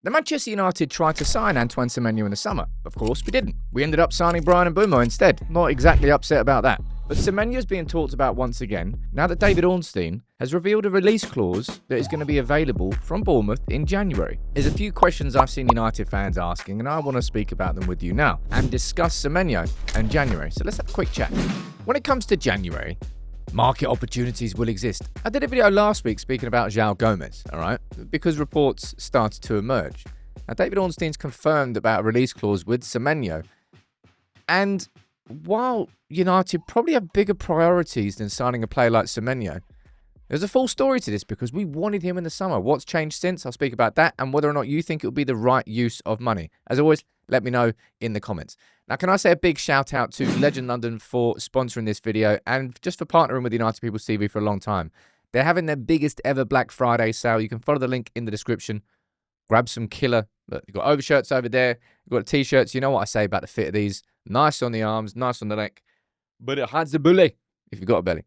The Manchester United tried to sign Antoine Semenyo in the summer. Of course, we didn't. We ended up signing Bryan Mbeumo instead. Not exactly upset about that. But Semenyo's being talked about once again now that David Ornstein has revealed a release clause that is going to be available from Bournemouth in January. There's a few questions I've seen United fans asking, and I want to speak about them with you now and discuss Semenyo and January. So let's have a quick chat. When it comes to January, market opportunities will exist. I did a video last week speaking about João Gomez, all right, because reports started to emerge. Now, David Ornstein's confirmed about a release clause with Semenyo, and while United probably have bigger priorities than signing a player like Semenyo, there's a full story to this because we wanted him in the summer. What's changed since? I'll speak about that and whether or not you think it would be the right use of money. As always, let me know in the comments. Now, can I say a big shout out to Legend London for sponsoring this video and just for partnering with United People's TV for a long time. They're having their biggest ever Black Friday sale. You can follow the link in the description. Grab some killer. Look, you've got overshirts over there. You've got t-shirts. You know what I say about the fit of these. Nice on the arms, nice on the neck. But it hides the belly if you've got a belly.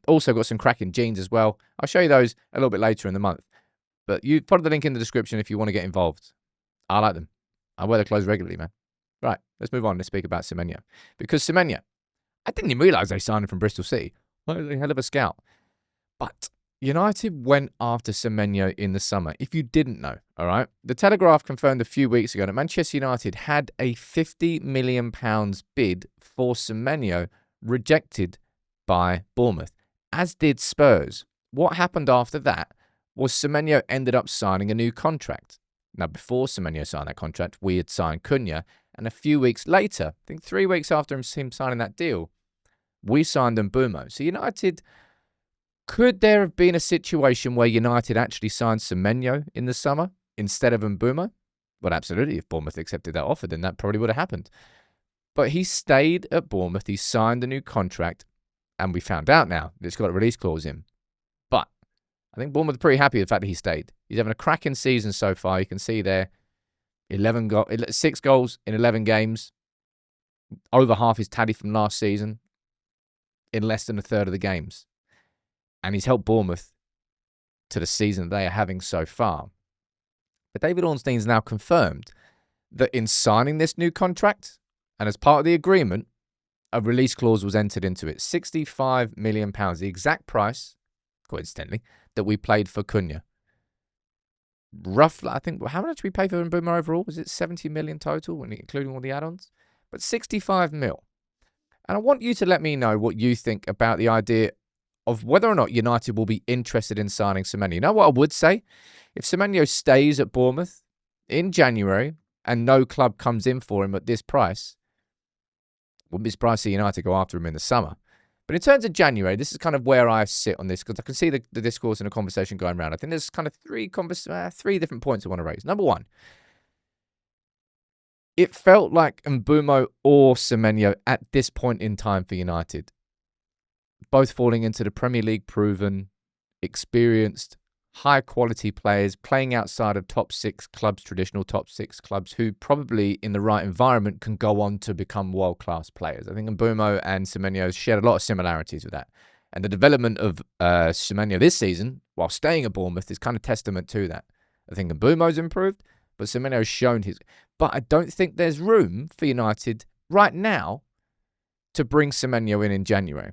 Also got some cracking jeans as well. I'll show you those a little bit later in the month. But you follow the link in the description if you want to get involved. I like them. I wear their clothes regularly, man. Right, let's move on. Let's speak about Semenyo. Because Semenyo, I didn't even realise they signed him from Bristol City. What a hell of a scout. But United went after Semenyo in the summer. If you didn't know, all right? The Telegraph confirmed a few weeks ago that Manchester United had a £50 million bid for Semenyo rejected by Bournemouth, as did Spurs. What happened after that was Semenyo ended up signing a new contract. Now, before Semenyo signed that contract, we had signed Cunha, and a few weeks later, I think 3 weeks after him signing that deal, we signed Mbeumo. So United, could there have been a situation where United actually signed Semenyo in the summer instead of Mbeumo? Well, absolutely. If Bournemouth accepted that offer, then that probably would have happened. But he stayed at Bournemouth, he signed a new contract, and we found out now that it's got a release clause in. But I think Bournemouth are pretty happy with the fact that he stayed. He's having a cracking season so far. You can see there, 6 goals in 11 games. Over half his tally from last season in less than a third of the games. And he's helped Bournemouth to the season that they are having so far. But David Ornstein's now confirmed that in signing this new contract, and as part of the agreement, a release clause was entered into it. £65 million, the exact price, coincidentally, that we paid for Cunha. Roughly, I think, how much did we pay for Mbeumo overall? Was it 70 million total, including all the add-ons? But 65 mil. And I want you to let me know what you think about the idea of whether or not United will be interested in signing Semenyo. You know what I would say? If Semenyo stays at Bournemouth in January and no club comes in for him at this price, wouldn't be surprised to see United go after him in the summer. But in terms of January, this is kind of where I sit on this, because I can see the discourse and the conversation going around. I think there's kind of three different points I want to raise. Number one, it felt like Mbeumo or Semenyo at this point in time for United, both falling into the Premier League proven, experienced, high-quality players playing outside of top 6 clubs, traditional top 6 clubs, who probably in the right environment can go on to become world-class players. I think Mbeumo and Semenyo shared a lot of similarities with that. And the development of Semenyo this season, while staying at Bournemouth, is kind of testament to that. I think Mbeumo's improved, but Semenyo's shown his... But I don't think there's room for United right now to bring Semenyo in January.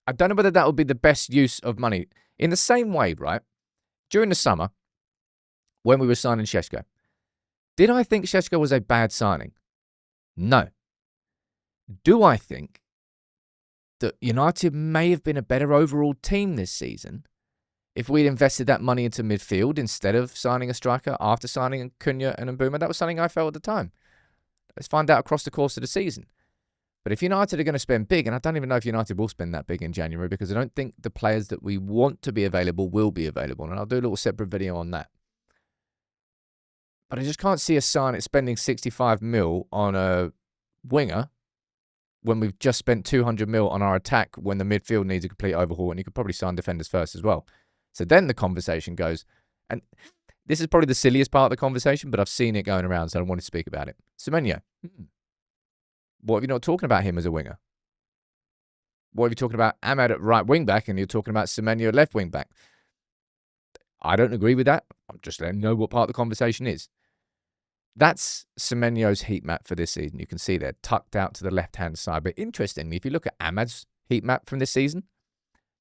I don't know whether that would be the best use of money. In the same way, right? During the summer, when we were signing Šeško, did I think Šeško was a bad signing? No. Do I think that United may have been a better overall team this season if we'd invested that money into midfield instead of signing a striker after signing Cunha and Mbeumo? That was something I felt at the time. Let's find out across the course of the season. But if United are going to spend big, and I don't even know if United will spend that big in January, because I don't think the players that we want to be available will be available. And I'll do a little separate video on that. But I just can't see us spending 65 mil on a winger when we've just spent 200 mil on our attack when the midfield needs a complete overhaul, and you could probably sign defenders first as well. So then the conversation goes, and this is probably the silliest part of the conversation, but I've seen it going around, so I want to speak about it. Semenyo. What if you're not talking about him as a winger? What if you're talking about Ahmed at right wing back and you're talking about Semenyo at left wing back? I don't agree with that. I'm just letting you know what part of the conversation is. That's Semenyo's heat map for this season. You can see they're tucked out to the left-hand side. But interestingly, if you look at Ahmad's heat map from this season,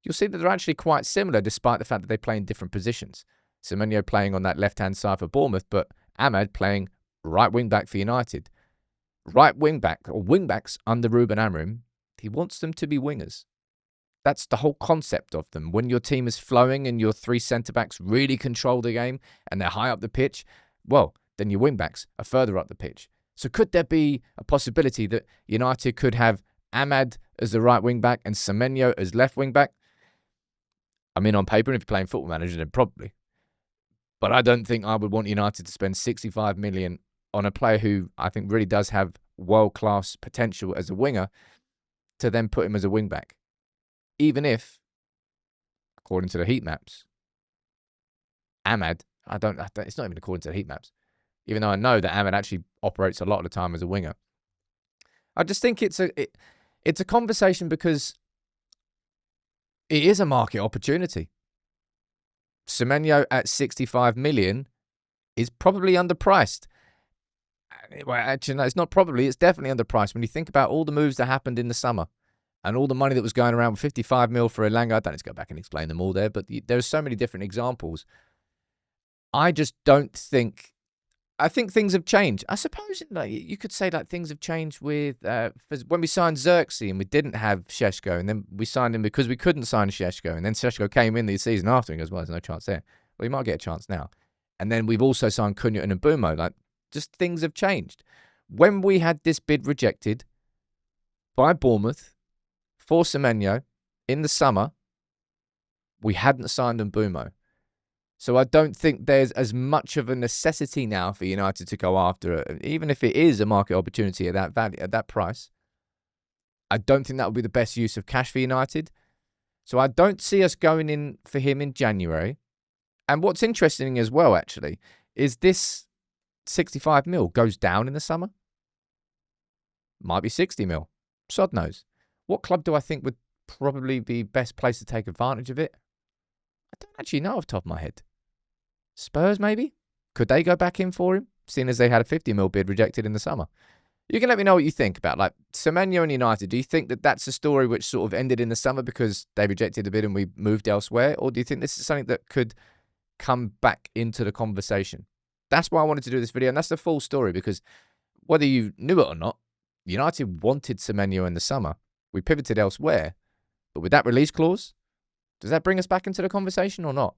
you'll see that they're actually quite similar despite the fact that they play in different positions. Semenyo playing on that left-hand side for Bournemouth, but Ahmad playing right wing-back for United. Right wing-back, or wing-backs under Ruben Amorim, he wants them to be wingers. That's the whole concept of them. When your team is flowing and your three centre-backs really control the game and they're high up the pitch, well, then your wing-backs are further up the pitch. So could there be a possibility that United could have Ahmad as the right wing-back and Semenyo as left wing-back? I mean, on paper, if you're playing Football Manager, then probably. But I don't think I would want United to spend 65 million on a player who I think really does have world-class potential as a winger to then put him as a wing-back. Even if, according to the heat maps, Ahmad, it's not even according to the heat maps, even though I know that Ahmad actually operates a lot of the time as a winger. I just think it's a conversation because it is a market opportunity. Semenyo at 65 million is probably underpriced. Well, actually, no, it's not probably. It's definitely underpriced. When you think about all the moves that happened in the summer and all the money that was going around with 55 mil for Elanga, I don't need to go back and explain them all there, but there's so many different examples. I just don't think... I think things have changed. I suppose you could say that things have changed with when we signed Xerxes and we didn't have Šeško, and then we signed him because we couldn't sign Šeško, and then Šeško came in the season after and goes, well, there's no chance there. Well, he might get a chance now. And then we've also signed Cunha and Mbeumo. Like, just things have changed. When we had this bid rejected by Bournemouth for Semenyo in the summer, we hadn't signed Mbeumo. So I don't think there's as much of a necessity now for United to go after it. Even if it is a market opportunity at that value, at that price, I don't think that would be the best use of cash for United. So I don't see us going in for him in January. And what's interesting as well, actually, is this 65 mil goes down in the summer. Might be 60 mil. Sod knows. What club do I think would probably be best place to take advantage of it? I don't actually know off the top of my head. Spurs, maybe? Could they go back in for him, seeing as they had a 50 mil bid rejected in the summer? You can let me know what you think about, like, Semenyo and United. Do you think that that's a story which sort of ended in the summer because they rejected the bid and we moved elsewhere? Or do you think this is something that could come back into the conversation? That's why I wanted to do this video, and that's the full story, because whether you knew it or not, United wanted Semenyo in the summer. We pivoted elsewhere. But with that release clause, does that bring us back into the conversation or not?